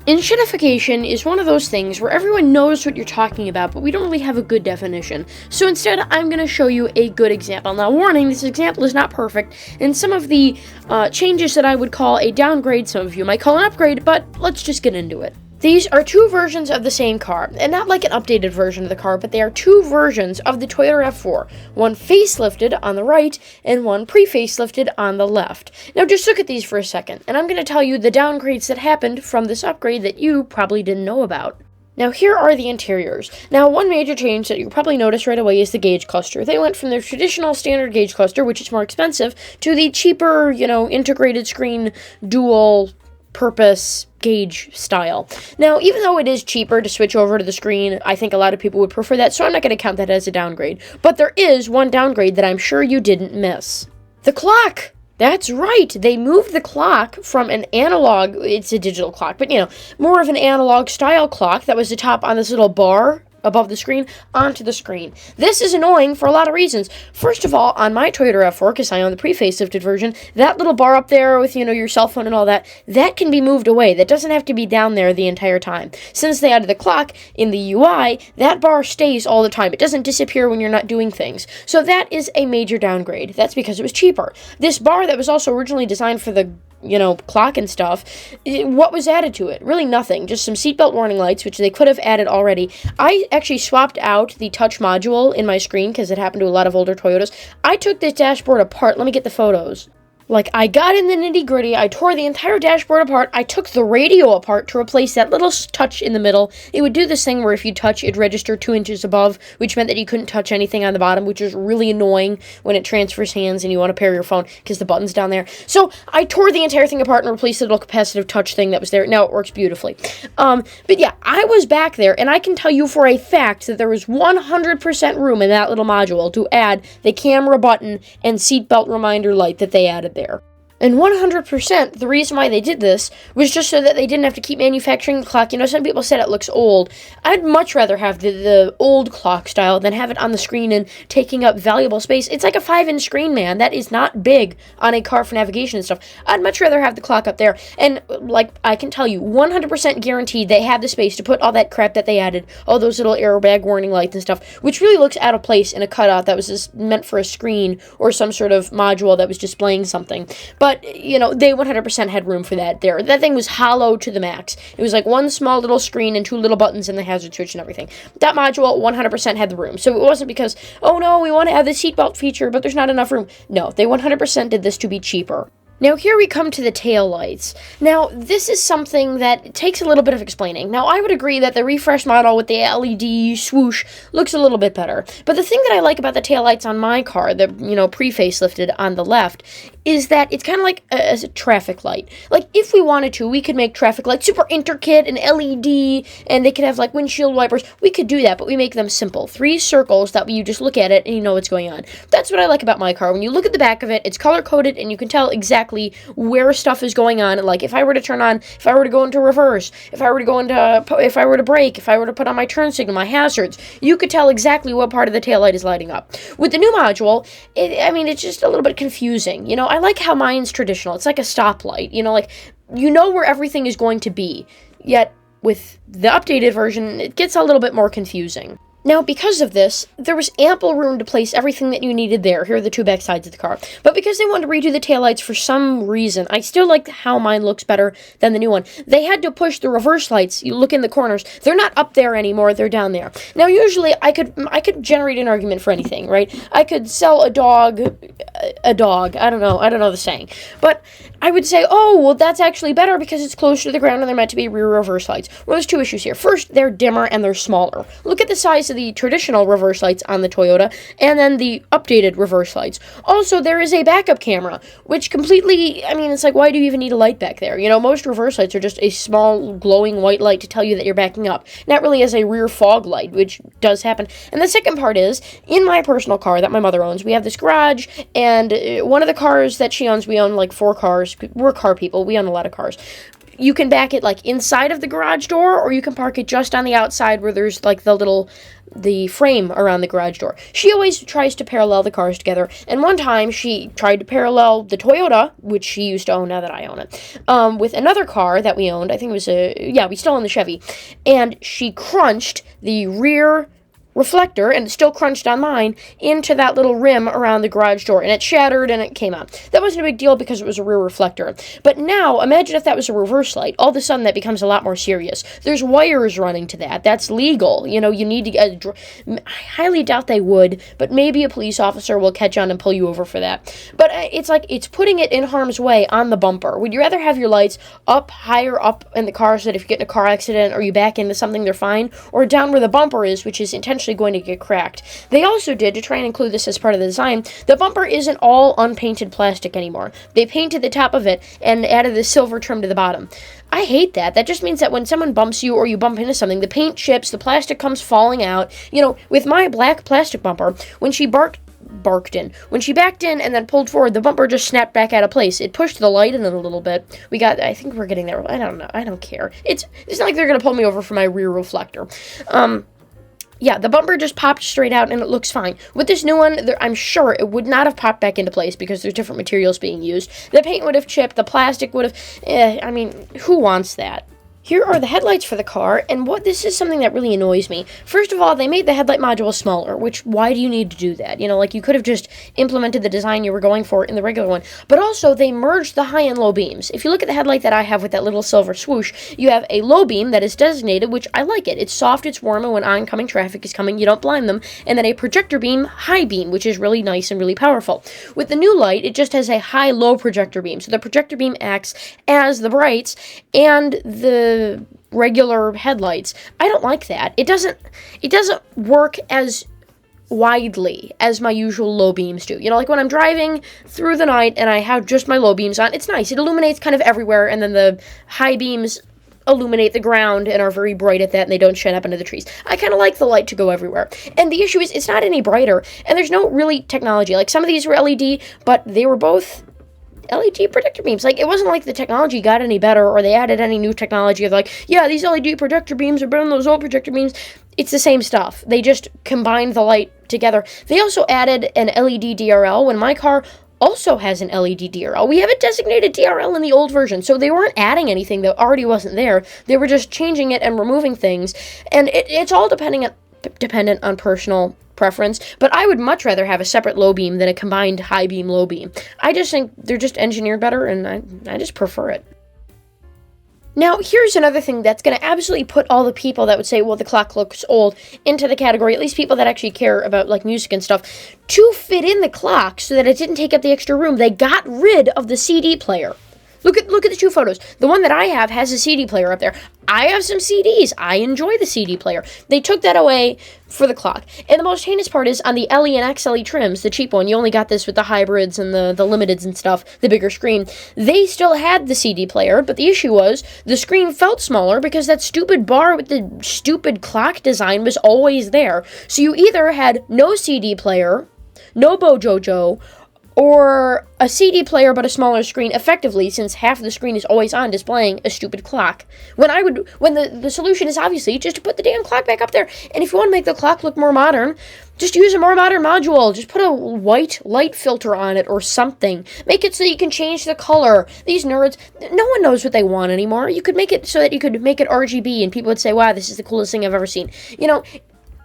Enshittification is one of those things where everyone knows what you're talking about, but we don't really have a good definition. So instead, I'm going to show you a good example. Now, warning, this example is not perfect, and some of the changes that I would call a downgrade, some of you might call an upgrade, but let's just get into it. These are two versions of the same car, and not like an updated version of the car, but they are two versions of the Toyota RAV4, one facelifted on the right, and one pre-facelifted on the left. Now just look at these for a second, and I'm going to tell you the downgrades that happened from this upgrade that you probably didn't know about. Now here are the interiors. Now one major change that you'll probably notice right away is the gauge cluster. They went from their traditional standard gauge cluster, which is more expensive, to the cheaper, integrated screen dual purpose gauge style. Now, even though it is cheaper to switch over to the screen, I think a lot of people would prefer that, so I'm not going to count that as a downgrade. But there is one downgrade that I'm sure you didn't miss. The clock! That's right, they moved the clock from an analog, it's a digital clock, but more of an analog style clock that was the top on this little bar above the screen onto the screen. This is annoying for a lot of reasons. First of all, on my Toyota RAV4, because I own the pre-facelifted version, that little bar up there with, your cell phone and all that, that can be moved away. That doesn't have to be down there the entire time. Since they added the clock in the UI, that bar stays all the time. It doesn't disappear when you're not doing things. So that is a major downgrade. That's because it was cheaper. This bar that was also originally designed for the clock and stuff, what was added to it? Really nothing. Just some seatbelt warning lights, which they could have added already. I actually swapped out the touch module in my screen because it happened to a lot of older Toyotas. I took this dashboard apart. Let me get the photos. I got in the nitty-gritty, I tore the entire dashboard apart, I took the radio apart to replace that little touch in the middle. It would do this thing where if you touch, it'd register 2 inches above, which meant that you couldn't touch anything on the bottom, which is really annoying when it transfers hands and you want to pair your phone, because the button's down there. So, I tore the entire thing apart and replaced the little capacitive touch thing that was there. Now it works beautifully. But yeah, I was back there, and I can tell you for a fact that there was 100% room in that little module to add the camera button and seatbelt reminder light that they added there. And 100%, the reason why they did this was just so that they didn't have to keep manufacturing the clock. Some people said it looks old. I'd much rather have the old clock style than have it on the screen and taking up valuable space. It's like a 5-inch screen, man. That is not big on a car for navigation and stuff. I'd much rather have the clock up there. And, I can tell you, 100% guaranteed they have the space to put all that crap that they added, all those little airbag warning lights and stuff, which really looks out of place in a cutout that was just meant for a screen or some sort of module that was displaying something. But, they 100% had room for that there. That thing was hollow to the max. It was like one small little screen and 2 little buttons and the hazard switch and everything. That module 100% had the room. So it wasn't because, oh no, we want to have the seatbelt feature, but there's not enough room. No, they 100% did this to be cheaper. Now, here we come to the tail lights. Now, this is something that takes a little bit of explaining. Now, I would agree that the refresh model with the LED swoosh looks a little bit better. But the thing that I like about the tail lights on my car, the, pre-facelifted on the left, is that it's kind of like a traffic light. If we wanted to, we could make traffic lights super intricate and LED, and they could have, windshield wipers. We could do that, but we make them simple. 3 circles that you just look at it and you know what's going on. That's what I like about my car. When you look at the back of it, it's color-coded, and you can tell exactly where stuff is going on. If I were to turn on, if I were to go into reverse, if I were to brake, if I were to put on my turn signal, my hazards, you could tell exactly what part of the taillight is lighting up. With the new module, it's just a little bit confusing. I like how mine's traditional. It's like a stoplight. You know where everything is going to be. Yet, with the updated version, it gets a little bit more confusing. Now, because of this, there was ample room to place everything that you needed there. Here are the 2 back sides of the car. But because they wanted to redo the taillights for some reason, I still like how mine looks better than the new one. They had to push the reverse lights. You look in the corners. They're not up there anymore. They're down there. Now, usually, I could generate an argument for anything, right? I could sell a dog. I don't know the saying. But I would say, oh, well, that's actually better because it's closer to the ground and they're meant to be rear reverse lights. Well, there's 2 issues here. First, they're dimmer and they're smaller. Look at the size of the traditional reverse lights on the Toyota and then the updated reverse lights. Also, there is a backup camera, which completely, it's why do you even need a light back there? Most reverse lights are just a small glowing white light to tell you that you're backing up. Not really as a rear fog light, which does happen. And the second part is, in my personal car that my mother owns, we have this garage, and one of the cars that she owns, we own 4 cars. We're car people. We own a lot of cars. you can back it like inside of the garage door, or you can park it just on the outside where there's like the frame around the garage door. She always tries to parallel the cars together, and one time she tried to parallel the Toyota, which she used to own, now that I own it, with another car that we owned. I think it was we still own the Chevy, and she crunched the rear reflector, and it still crunched on mine, into that little rim around the garage door, and it shattered and it came out. That wasn't a big deal because it was a rear reflector. But now, imagine if that was a reverse light. All of a sudden, that becomes a lot more serious. There's wires running to that. That's legal. You know, you need to I highly doubt they would, but maybe a police officer will catch on and pull you over for that. But it's like, it's putting it in harm's way on the bumper. Would you rather have your lights up, higher up in the car, so that if you get in a car accident or you back into something, they're fine, or down where the bumper is, which is intentionally going to get cracked? They also did, to try and include this as part of the design, the bumper isn't all unpainted plastic anymore. They painted the top of it and added the silver trim to the bottom. I hate that. That just means that when someone bumps you or you bump into something, the paint chips, the plastic comes falling out. You know, with my black plastic bumper, when she when she backed in and then pulled forward, the bumper just snapped back out of place. It pushed the light in a little bit. I think we're getting there. I don't know. I don't care. It's not like they're going to pull me over for my rear reflector. Yeah, the bumper just popped straight out and it looks fine. With this new one, I'm sure it would not have popped back into place because there's different materials being used. The paint would have chipped, the plastic would have... I mean, who wants that? Here are the headlights for the car, and this is something that really annoys me. First of all, they made the headlight module smaller, which, why do you need to do that? You know, like, you could have just implemented the design you were going for in the regular one. But also, they merged the high and low beams. If you look at the headlight that I have with that little silver swoosh, you have a low beam that is designated, which I like it. It's soft, it's warm, and when oncoming traffic is coming, you don't blind them. And then a projector beam, high beam, which is really nice and really powerful. With the new light, it just has a high-low projector beam. So the projector beam acts as the brights and the regular headlights. I don't like that. It doesn't work as widely as my usual low beams do. You know, like when I'm driving through the night and I have just my low beams on, it's nice. It illuminates kind of everywhere, and then the high beams illuminate the ground and are very bright at that, and they don't shine up into the trees. I kind of like the light to go everywhere. And the issue is, it's not any brighter, and there's no really technology. Like, some of these were LED, but they were both LED projector beams. Like, it wasn't like the technology got any better or they added any new technology of like, yeah, these LED projector beams are better than those old projector beams. It's the same stuff. They just combined the light together. They also added an LED DRL when my car also has an LED DRL. We have a designated DRL in the old version, so they weren't adding anything that already wasn't there. They were just changing it and removing things, and it's all dependent on personal preference, but I would much rather have a separate low beam than a combined high beam, low beam. I just think they're just engineered better, and I just prefer it. Now, here's another thing that's going to absolutely put all the people that would say, well, the clock looks old, into the category, at least people that actually care about, like, music and stuff, to fit in the clock so that it didn't take up the extra room. They got rid of the CD player. Look at the two photos. The one that I have has a CD player up there. I have some CDs. I enjoy the CD player. They took that away for the clock. And the most heinous part is on the LE and XLE trims, the cheap one. You only got this with the hybrids and the limiteds and stuff, the bigger screen. They still had the CD player, but the issue was the screen felt smaller because that stupid bar with the stupid clock design was always there. So you either had no CD player, no Bojojo, or a CD player but a smaller screen, effectively, since half of the screen is always on displaying a stupid clock. When the solution is obviously just to put the damn clock back up there. And if you want to make the clock look more modern, just use a more modern module. Just put a white light filter on it or something. Make it so you can change the color. These nerds, no one knows what they want anymore. You could make it so that you could make it RGB and people would say, wow, this is the coolest thing I've ever seen. You know,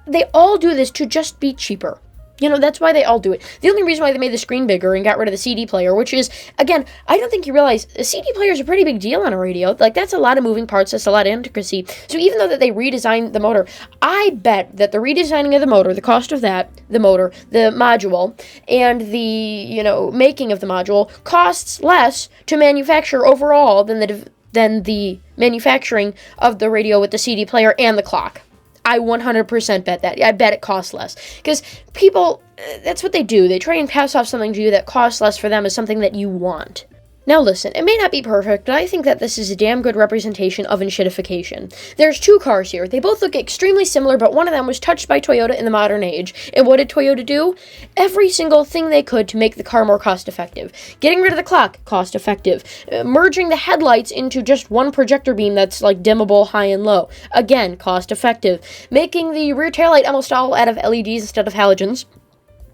they all do this to just be cheaper. You know, that's why they all do it. The only reason why they made the screen bigger and got rid of the CD player, which is, again, I don't think you realize, a CD player is a pretty big deal on a radio. Like, that's a lot of moving parts, that's a lot of intricacy. So even though that they redesigned the motor, I bet that the redesigning of the motor, the cost of that, the motor, the module, and the, you know, making of the module costs less to manufacture overall than the manufacturing of the radio with the CD player and the clock. I 100% bet that. I bet it costs less. Because people, that's what they do. They try and pass off something to you that costs less for them as something that you want. Now listen, it may not be perfect, but I think that this is a damn good representation of enshittification. There's two cars here. They both look extremely similar, but one of them was touched by Toyota in the modern age. And what did Toyota do? Every single thing they could to make the car more cost-effective. Getting rid of the clock, cost-effective. Merging the headlights into just one projector beam that's like dimmable, high and low. Again, cost-effective. Making the rear taillight almost all out of LEDs instead of halogens,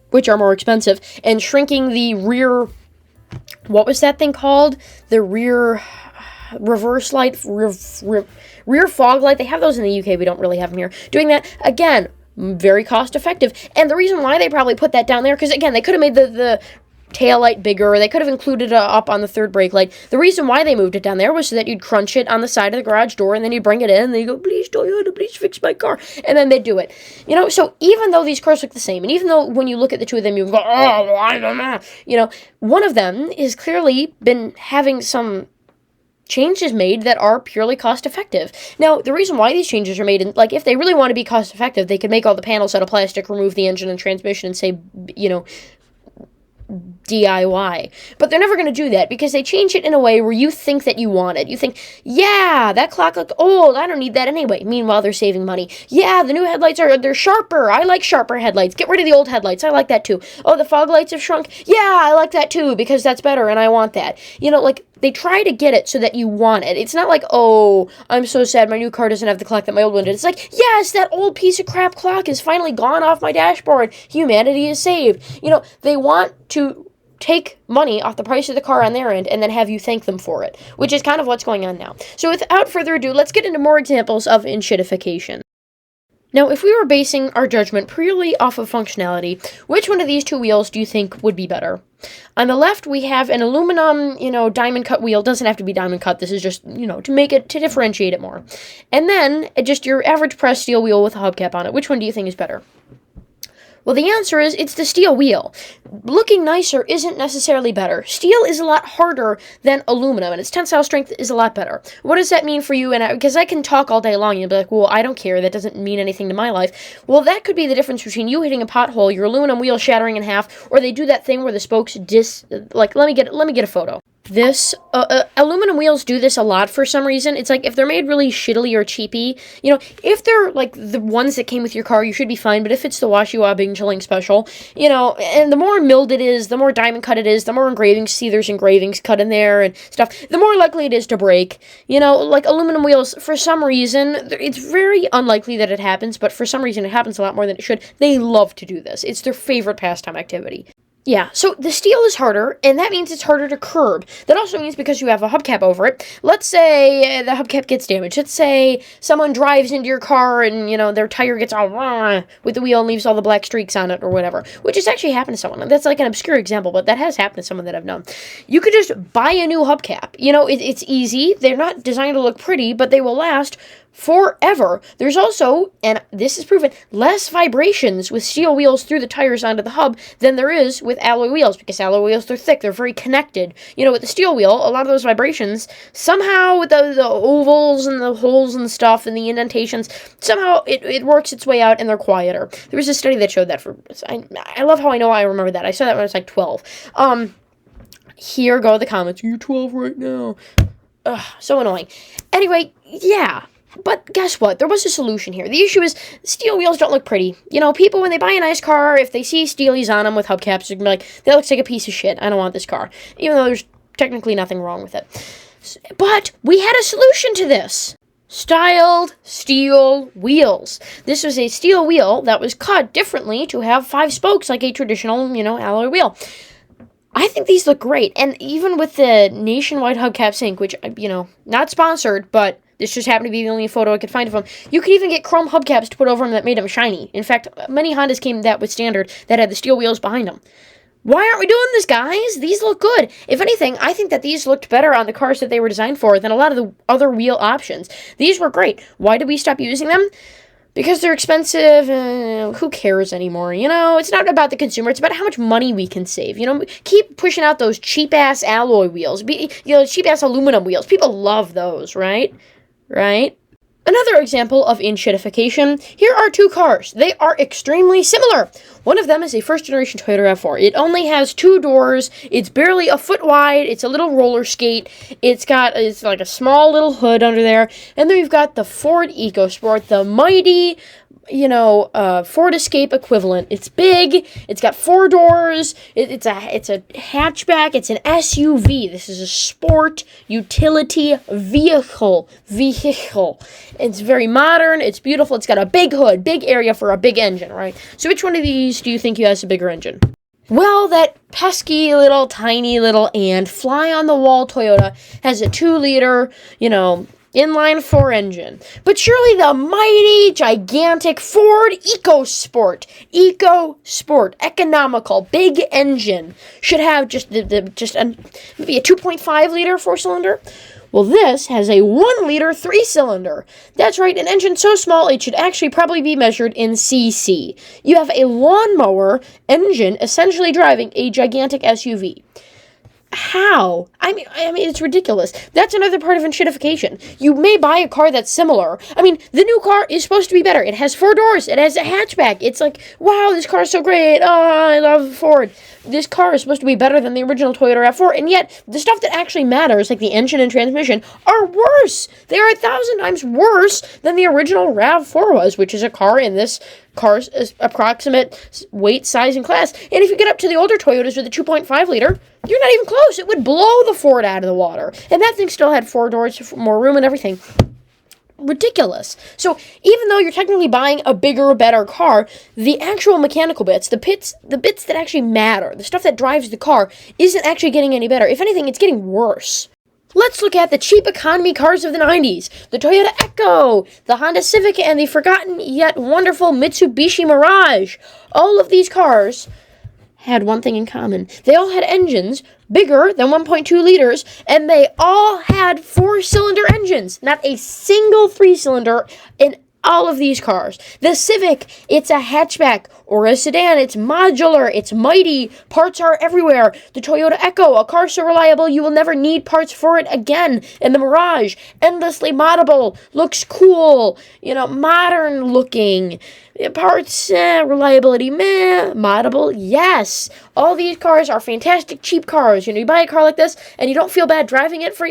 which are more expensive. And shrinking the rear... what was that thing called? The rear reverse light, rear fog light. They have those in the UK. We don't really have them here. Doing that, again, very cost effective. And the reason why they probably put that down there, because again, they could have made the tail light bigger. They could have included it up on the third brake light. The reason why they moved it down there was so that you'd crunch it on the side of the garage door, and then you'd bring it in, and then you go, please, Toyota, please fix my car. And then they'd do it. You know, so even though these cars look the same, and even though when you look at the two of them, you go, oh, I don't know. You know, one of them has clearly been having some changes made that are purely cost effective. Now, the reason why these changes are made, like, if they really want to be cost effective, they could make all the panels out of plastic, remove the engine and transmission, and say, you know, DIY. But they're never going to do that because they change it in a way where you think that you want it. You think, yeah, that clock looked old. I don't need that anyway. Meanwhile, they're saving money. Yeah, the new headlights they're sharper. I like sharper headlights. Get rid of the old headlights. I like that too. Oh, the fog lights have shrunk. Yeah, I like that too because that's better and I want that. You know, like, they try to get it so that you want it. It's not like, oh, I'm so sad my new car doesn't have the clock that my old one did. It's like, yes, that old piece of crap clock is finally gone off my dashboard. Humanity is saved. You know, they want to take money off the price of the car on their end and then have you thank them for it, which is kind of what's going on now. So without further ado, let's get into more examples of enshittification. Now, if we were basing our judgment purely off of functionality, which one of these two wheels do you think would be better? On the left, we have an aluminum, diamond cut wheel. Doesn't have to be diamond cut. This is just, to differentiate it more. And then just your average pressed steel wheel with a hubcap on it. Which one do you think is better? Well, the answer is it's the steel wheel. Looking nicer isn't necessarily better. Steel is a lot harder than aluminum, and its tensile strength is a lot better. What does that mean for you? And because I can talk all day long, and you'll be like, well, I don't care. That doesn't mean anything to my life. Well, that could be the difference between you hitting a pothole, your aluminum wheel shattering in half, or they do that thing where the spokes let me get a photo. This, aluminum wheels do this a lot for some reason. It's like, if they're made really shittily or cheapy, if they're, like, the ones that came with your car, you should be fine, but if it's the Washiwa Bing Chilling Special, and the more milled it is, the more diamond cut it is, the more engravings, see there's engravings cut in there and stuff, the more likely it is to break. Like, aluminum wheels, for some reason, it's very unlikely that it happens, but for some reason it happens a lot more than it should. They love to do this. It's their favorite pastime activity. Yeah, so the steel is harder, and that means it's harder to curb. That also means because you have a hubcap over it. Let's say the hubcap gets damaged. Let's say someone drives into your car and, their tire gets all with the wheel and leaves all the black streaks on it or whatever, which has actually happened to someone. That's like an obscure example, but that has happened to someone that I've known. You could just buy a new hubcap. It's easy. They're not designed to look pretty, but they will last forever. There's also, and this is proven, less vibrations with steel wheels through the tires onto the hub than there is with alloy wheels, because alloy wheels, they're thick, they're very connected. With the steel wheel, a lot of those vibrations, somehow with the ovals and the holes and stuff and the indentations, somehow it works its way out and they're quieter. There was a study that showed that. I love how I remember that. I saw that when I was like 12. Here go the comments. You're 12 right now. Ugh, so annoying. Anyway, yeah. But guess what? There was a solution here. The issue is steel wheels don't look pretty. People, when they buy a nice car, if they see steelies on them with hubcaps, they're going to be like, that looks like a piece of shit. I don't want this car. Even though there's technically nothing wrong with it. But we had a solution to this. Styled steel wheels. This was a steel wheel that was cut differently to have 5 spokes like a traditional, alloy wheel. I think these look great. And even with the nationwide hubcap sync, which, not sponsored, but this just happened to be the only photo I could find of them. You could even get chrome hubcaps to put over them that made them shiny. In fact, many Hondas came that with standard that had the steel wheels behind them. Why aren't we doing this, guys? These look good. If anything, I think that these looked better on the cars that they were designed for than a lot of the other wheel options. These were great. Why did we stop using them? Because they're expensive. Who cares anymore? It's not about the consumer. It's about how much money we can save. Keep pushing out those cheap-ass alloy wheels. Cheap-ass aluminum wheels. People love those, right? Right? Another example of enshittification, here are two cars. They are extremely similar. One of them is a first-generation Toyota RAV4. It only has 2 doors, it's barely a foot wide, it's a little roller skate, it's like a small little hood under there, and then you've got the Ford EcoSport, the mighty, Ford Escape equivalent. It's big, it's got 4 doors, it's a hatchback, it's an SUV. This is a sport utility vehicle. It's very modern, it's beautiful, it's got a big hood, big area for a big engine, right? So which one of these do you think has a bigger engine? Well, that pesky little, tiny little and fly-on-the-wall Toyota has a 2-liter, inline-4 engine. But surely the mighty, gigantic Ford EcoSport, economical, big engine, should have just maybe a 2.5-liter 4-cylinder. Well, this has a 1-liter 3-cylinder. That's right, an engine so small it should actually probably be measured in cc. You have a lawnmower engine essentially driving a gigantic SUV. How? I mean, it's ridiculous. That's another part of enshittification. You may buy a car that's similar. I mean, the new car is supposed to be better. It has 4 doors. It has a hatchback. It's like, wow, this car is so great. Oh, I love Ford. This car is supposed to be better than the original Toyota RAV4, and yet the stuff that actually matters, like the engine and transmission, are worse. They are 1,000 times worse than the original RAV4 was, which is a car in this car's approximate weight, size, and class. And if you get up to the older Toyotas with a 2.5-liter, you're not even close. It would blow the Ford out of the water. And that thing still had 4 doors, more room and everything. Ridiculous. So even though you're technically buying a bigger, better car, the actual mechanical bits, the bits that actually matter, the stuff that drives the car, isn't actually getting any better. If anything, it's getting worse. Let's look at the cheap economy cars of the 90s. The Toyota Echo, the Honda Civic, and the forgotten yet wonderful Mitsubishi Mirage. All of these cars had one thing in common. They all had engines bigger than 1.2 liters, and they all had 4-cylinder engines. Not a single 3-cylinder in all of these cars. The Civic, it's a hatchback or a sedan. It's modular. It's mighty. Parts are everywhere. The Toyota Echo, a car so reliable you will never need parts for it again. And the Mirage, endlessly moddable, looks cool, modern looking. Parts, reliability, meh. Moddable, yes. All these cars are fantastic, cheap cars. You buy a car like this, and you don't feel bad driving it for,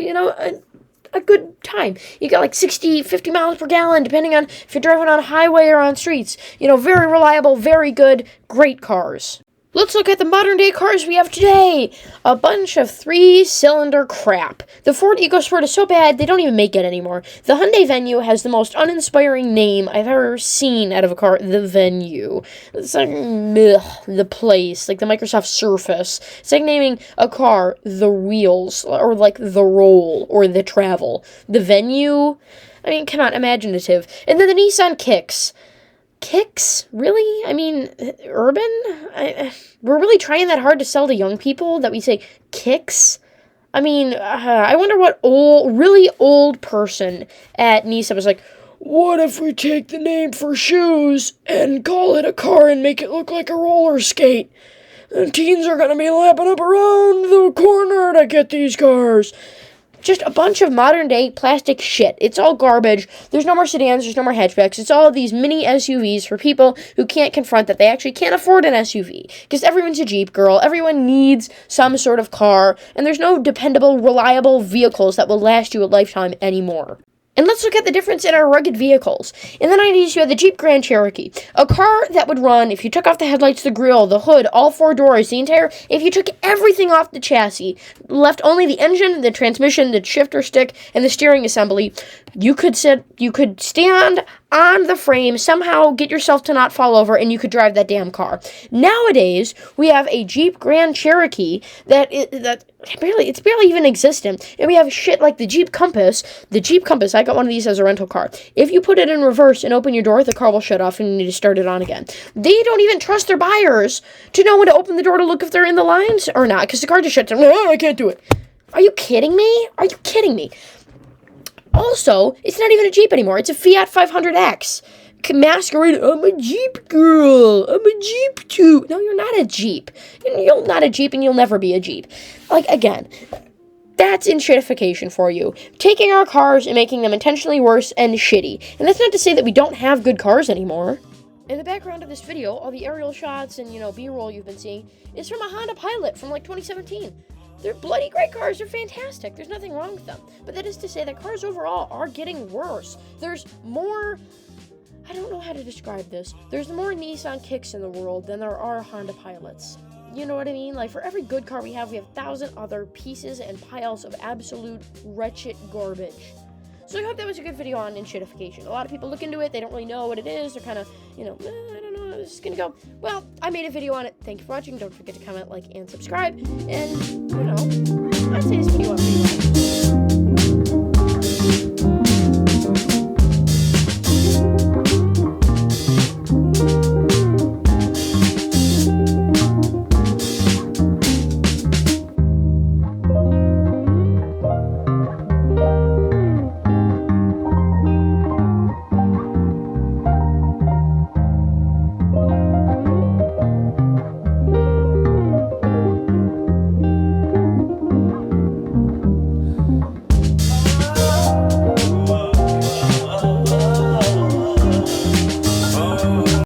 a good time. You got like 60, 50 miles per gallon, depending on if you're driving on a highway or on streets. Very reliable, very good, great cars. Let's look at the modern day cars we have today. A bunch of 3-cylinder crap. The Ford EcoSport is so bad, they don't even make it anymore. The Hyundai Venue has the most uninspiring name I've ever seen out of a car, the Venue. It's like, the place, like the Microsoft Surface. It's like naming a car the Wheels, or like the Roll, or the Travel. The Venue? I mean, come on, imaginative. And then the Nissan Kicks. Kicks? Really? I mean, urban? We're really trying that hard to sell to young people that we say kicks? I mean, I wonder what really old person at Nissan was like, what if we take the name for shoes and call it a car and make it look like a roller skate? And teens are going to be lapping up around the corner to get these cars. Just a bunch of modern-day plastic shit. It's all garbage. There's no more sedans. There's no more hatchbacks. It's all these mini SUVs for people who can't confront that they actually can't afford an SUV. Because everyone's a Jeep girl. Everyone needs some sort of car. And there's no dependable, reliable vehicles that will last you a lifetime anymore. And let's look at the difference in our rugged vehicles. In the 90s, you had the Jeep Grand Cherokee. A car that would run if you took off the headlights, the grille, the hood, all 4 doors, if you took everything off the chassis, left only the engine, the transmission, the shifter stick, and the steering assembly, you could stand on the frame, somehow get yourself to not fall over, and you could drive that damn car. Nowadays, we have a Jeep Grand Cherokee it's barely even existent, and we have shit like the Jeep Compass. The Jeep Compass, I got one of these as a rental car. If you put it in reverse and open your door, the car will shut off and you need to start it on again. They don't even trust their buyers to know when to open the door to look if they're in the lines or not, because the car just shuts down. Oh, I can't do it. Are you kidding me? Also, it's not even a Jeep anymore. It's a Fiat 500X. Masquerade, I'm a Jeep girl. I'm a Jeep too. No, you're not a Jeep. You're not a Jeep and you'll never be a Jeep. Like, again, That's enshittification for you. Taking our cars and making them intentionally worse and shitty. And that's not to say that we don't have good cars anymore. In the background of this video, all the aerial shots and, B-roll you've been seeing is from a Honda Pilot from, 2017. They're bloody great cars. They're fantastic. There's nothing wrong with them. But that is to say that cars overall are getting worse. There's more... I don't know how to describe this. There's more Nissan Kicks in the world than there are Honda Pilots. You know what I mean? For every good car we have 1,000 other pieces and piles of absolute wretched garbage. So I hope that was a good video on enshittification. A lot of people look into it, they don't really know what it is, they're kind of, I don't know, this is gonna go. Well, I made a video on it. Thank you for watching. Don't forget to comment, like, and subscribe. And, I'd say this video went pretty well.